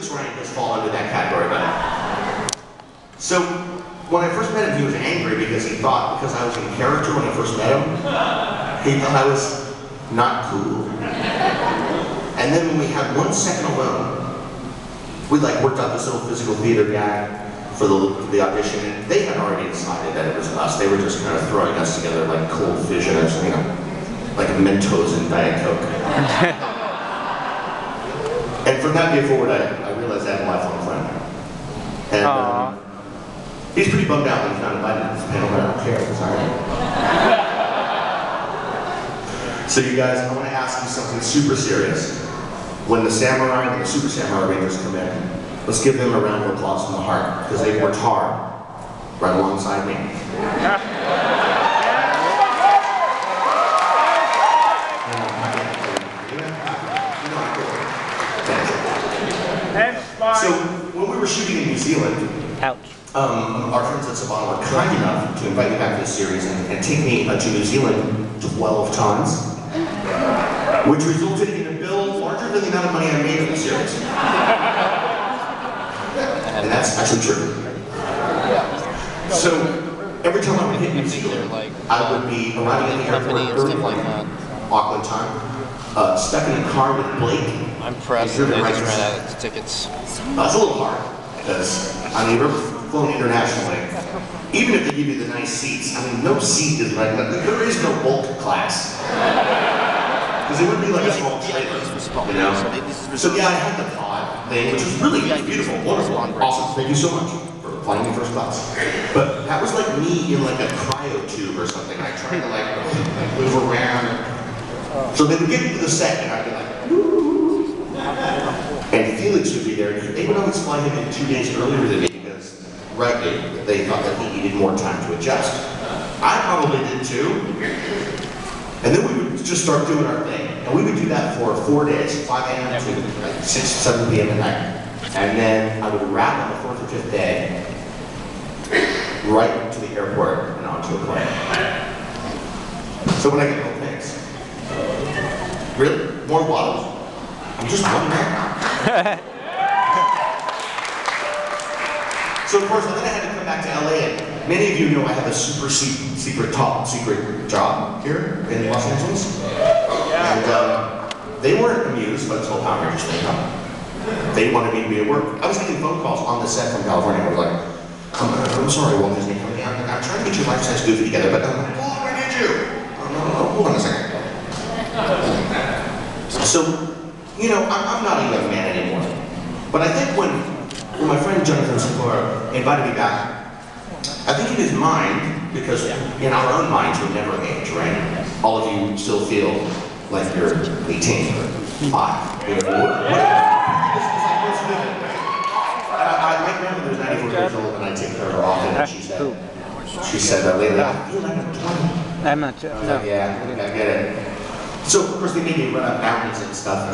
Physics Ryan does fall under that category, but. So, when I first met him, he was angry because he thought, because I was in character when I first met him, he thought I was not cool. And then when we had 1 second alone, we like worked out this little physical theater gag for the audition, and they had already decided that it was us. They were just kind of throwing us together like cold vision, or you know, like Mentos and Diet Coke. And from that day forward, I realized I had a lifelong friend. And he's pretty bummed out when he's not invited to this panel, but I don't care. It's all right. So you guys, I want to ask you something super serious. When the Samurai and the Super Samurai Rangers come in, let's give them a round of applause from the heart, because they worked hard right alongside me. So, when we were shooting in New Zealand, our friends at Savannah were kind enough to invite me back to the series and take me to New Zealand 12 times, which resulted in a bill larger than the amount of money I made in the series. And that's actually true. So, every time I would hit New Zealand, I would be arriving at the airport early, like Auckland time, stuck in a car with Blake. I'm pressed. They just ran out of tickets. It's a little hard, because, I mean, we've flown internationally. Even if they give you the nice seats, I mean, no seat is like that. There is no bulk class. Because it would be like a small trailer, you know? So yeah, I had the pod thing, which was really beautiful, wonderful, awesome. Thank you so much for flying me first class. But that was like me in like a cryo tube or something. I tried to like move around. So they would get into the set and I'd be like, woo. And Felix would be there. They would always fly him in 2 days earlier than me because, rightly, they thought that he needed more time to adjust. I probably did too. And then we would just start doing our thing. And we would do that for 4 days, 5 a.m. to like 6, 7 p.m. at night. And then I would wrap on the 4th or 5th day, right to the airport and onto a plane. So when I get home, thanks. Really? More bottles? I'm just one man. So of course, then I had to come back to LA, and many of you know I have a super secret top secret job here in Los Angeles. And they weren't amused by this whole Power Rangers thing. They wanted me to be at work. I was getting phone calls on the set from California. I was like, I'm sorry, Walt Disney Company. I'm trying to get your life-size Goofy together, but I'm like, oh, where did you? Oh, no, hold on a second. So, you know, I'm not a young man anymore. But I think when my friend Jonathan Sikora invited me back, I think in his mind, because in our own minds we never age, right? All of you still feel like you're 18 or 5. You know, my grandmother's 94 years old and I take care of her often, and she said, lately, I feel like I'm 20. I'm not sure. I was like, yeah, I get it. So, of course, they made me run up mountains and stuff.